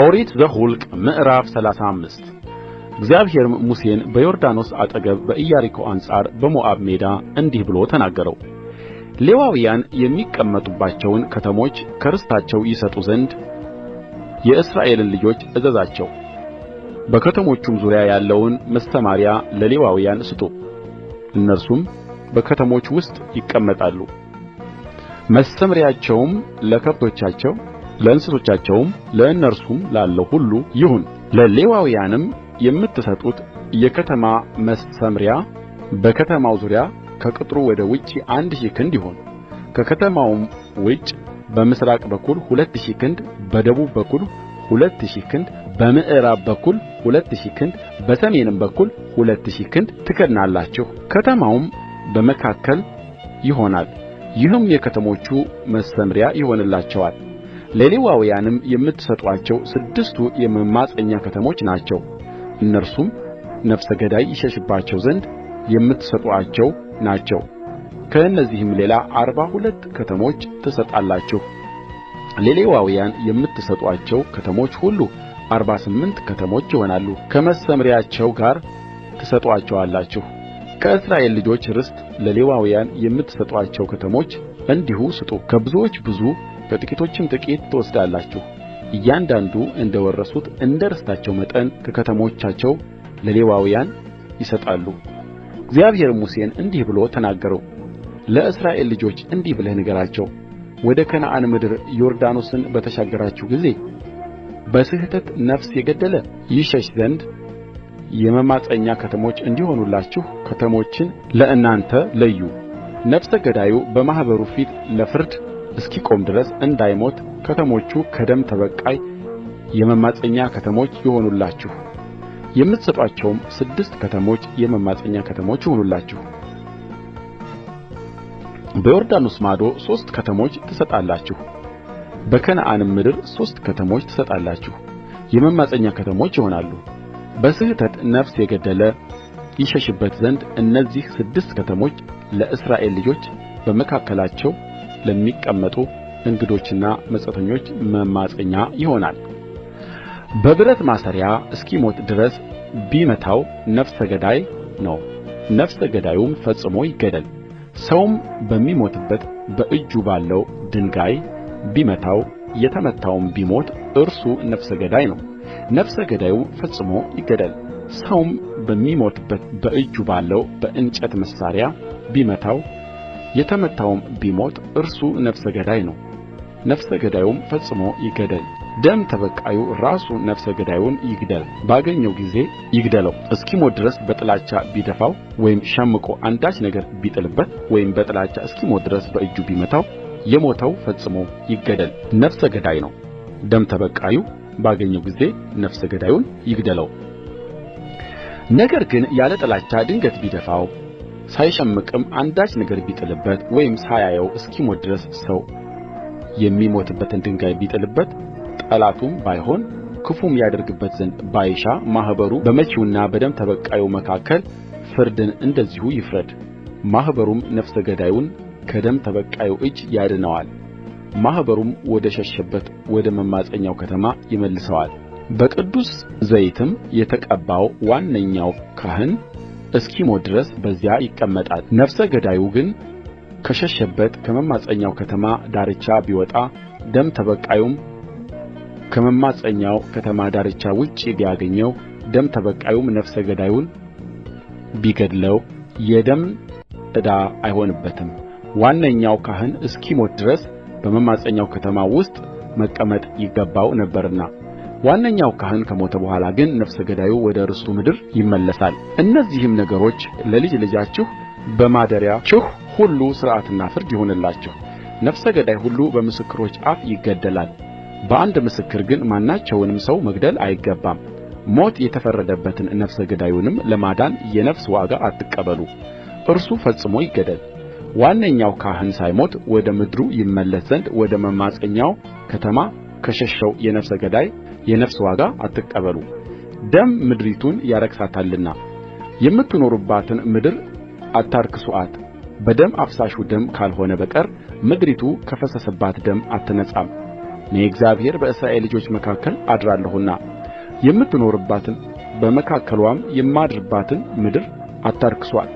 ኦሪት ዘኍልቍ ምዕራፍ 35 እግዚአብሔርም ሙሴን በዮርዳኖስ አጠገብ በኢያሪኮ አንጻር በሞዓብ ሜዳ እንዲህ ብሎ ተናገረው። ሌዋውያን የሚቀመጡባቸውን ከተሞች ከርስታቸው ይሰጡ ዘንድ የእስራኤልን ልጆች እዘዛቸው። በከተሞቹም ዙሪያ ያለውን መሰምርያ ለሌዋውያን ስጡ፣ እነርሱም በከተሞች ውስጥ ይቀመጣሉ። መሰምርያቸውም ለከብቶቻቸው ለእንስሶቻቸውም ለእነርሱም ላለው ሁሉ ይሁን። ለሌዋውያንም የምትሰጡት የከተማ መሰምርያ በከተማው ዙሪያ ከቅጥሩ ወደ ውጭ 1000 ክንድ ይሁን። ከከተማውም ውጭ በምሥራቅ በኩል 2000 ክንድ፣ በደቡብ በኩል 2000 ክንድ፣ በምዕራብ በኩል 2000 ክንድ፣ በሰሜንም በኩል 2000 ክንድ ትከድናላችሁ። ከተማውም በመካከል ይሆናል። ይህም የከተሞቹ መሰምርያ ይሆንላቸዋል። ለሌዋውያንም የምትሰጡአቸው 6ቱ የመማፀኛ ከተሞች ናቸው። እነርሱም ነፍሰ ገዳይ ይሸሽባቸው ዘንድ የምትሰጡአቸው ናቸው። ከእነዚህም ሌላ 42 ከተሞች ትሰጣላችሁ። ለሌዋውያን የምትሰጡአቸው ከተሞች ሁሉ 48 ከተሞች ይሆናሉ፣ ከመሰምርያቸው ጋር ትሰጡአቸዋላችሁ። ከእስራኤል ልጆች ርስት ለሌዋውያን የምትሰጡአቸው ከተሞች እንዲሁ ስጡ። ከብዙዎች ብዙ ከጥቂቶችም ጥቂት ትወስዳላችሁ። እያንዳንዱ እንደ ወረሱት እንደ ርስታቸው መጠን ከከተሞቻቸው ለሌዋውያን ይሰጣሉ። እግዚአብሔርም ሙሴን እንዲህ ብሎ ተናገረው። ለእስራኤል ልጆች እንዲህ ብለህ ንገራቸው፣ ወደ ከነዓን ምድር ዮርዳኖስን በተሻገራችሁ ጊዜ በስሕተት ነፍስ የገደለ ይሸሽ ዘንድ የመማፀኛ ከተሞች እንዲሆኑላችሁ ከተሞችን ለእናንተ ለዩ። ነፍሰ ገዳዩ በማኅበሩ ፊት ለፍርድ እስኪቆም ድረስ እንዳይሞት ከተሞቹ ከደም ተበቃይ የመማፀኛ ከተሞች ይሆኑላችሁ። የምትሰጡአቸውም 6 ከተሞች የመማፀኛ ከተሞች ይሁኑላችሁ። በዮርዳኖስ ማዶ 3 ከተሞች ትሰጣላችሁ፣ በከነዓንም ምድር 3 ከተሞች ትሰጣላችሁ፣ የመማፀኛ ከተሞች ይሆናሉ። በስሕተት ነፍስ የገደለ ይሸሽበት ዘንድ እነዚህ 6 ከተሞች ለእስራኤል ልጆች በመካከላቸው ለሚቀመጡ እንግዶችና መጻተኞች መማፀኛ ይሆናል። በብረት ማሰሪያ እስኪሞት ድረስ ቢመታው ነፍሰ ገዳይ ነው፣ ነፍሰ ገዳዩም ፈጽሞ ይገደል። ሰውም በሚሞትበት በእጁ ባለው ድንጋይ ቢመታው የተመታውም ቢሞት እርሱ ነፍሰ ገዳይ ነው፣ ነፍሰ ገዳዩ ፈጽሞ ይገደል። ሰውም በሚሞትበት በእጁ ባለው በእንጨት መሣሪያ ቢመታው የተመታውም ቢሞት እርሱ ነፍሰ ገዳይ ነው፣ ነፍሰ ገዳዩም ፈጽሞ ይገደል። ደም ተበቃዩ ራሱ ነፍሰ ገዳዩን ይግደል፣ ባገኘው ጊዜ ይግደለው። እስኪሞት ድረስ በጥላቻ ቢደፋው ወይም ሸምቆ አንዳች ነገር ቢጥልበት ወይም በጥላቻ እስኪሞት ድረስ በእጁ ቢመታው የሞተው ፈጽሞ ይገደል፣ ነፍሰ ገዳይ ነው። ደም ተበቃዩ ባገኘው ጊዜ ነፍሰ ገዳዩን ይግደለው። ነገር ግን ያለ ጥላቻ ድንገት ቢደፋው ሳይሸምቅም አንዳች ነገር ቢጥልበት ወይም ሳያየው እስኪሞት ድረስ ሰው የሚሞትበትን ድንጋይ ቢጥልበት ጠላቱም ባይሆን ክፉም ያደርግበት ዘንድ ባይሻ ማኅበሩ በመቺውና በደም ተበቃዩ መካከል ፍርድን እንደዚሁ ይፍረድ። ማኅበሩም ነፍሰ ገዳዩን ከደም ተበቃዩ እጅ ያድነዋል፣ ማኅበሩም ወደ ሸሸበት ወደ መማፀኛው ከተማ ይመልሰዋል። በቅዱስ ዘይትም የተቀባው ዋነኛው ካህን እስኪሞት ድረስ በዚያ ይቀመጣል። ነፍሰ ገዳዩ ግን ከሸሸበት ከመማፀኛው ከተማ ዳርቻ ቢወጣ ደም ተበቃዩም ከመማፀኛው ከተማ ዳርቻ ውጭ ቢያገኘው ደም ተበቃዩም ነፍሰ ገዳዩን ቢገድለው የደም ዕዳ አይሆንበትም። ዋነኛው ካህን እስኪሞት ድረስ በመማፀኛው ከተማ ውስጥ መቀመጥ ይገባው ነበርና፣ ዋነኛው ካህን ከሞተ በኋላ ግን ነፍሰ ገዳዩ ወደ ርስቱ ምድር ይመለሳል። እነዚህም ነገሮች ለልጅ ልጃችሁ በማደሪያችሁ ሁሉ ሥርዓትና ፍርድ ይሁንላችሁ። ነፍሰ ገዳይ ሁሉ በምስክሮች አፍ ይገደላል። በአንድ ምስክር ግን ማናቸውንም ሰው መግደል አይገባም። ሞት የተፈረደበትን ነፍሰ ገዳዩንም ለማዳን የነፍስ ዋጋ አትቀበሉ፣ እርሱ ፈጽሞ ይገደል። ዋነኛው ካህን ሳይሞት ወደ ምድሩ ይመለስ ዘንድ ወደ መማፀኛው ከተማ ከሸሸው የነፍሰ ገዳይ የነፍስ ዋጋ አትቀበሉ፣ ደም ምድሪቱን ያረክሳታልና። የምትኖሩባትን ምድር አታርክሱአት። በደም አፍሳሹ ደም ካልሆነ በቀር ምድሪቱ ከፈሰሰባት ደም አትነጻም። እኔ እግዚአብሔር በእስራኤል ልጆች መካከል አድራለሁና የምትኖሩባትን በመካከልዋም የማድርባትን ምድር አታርክሱአት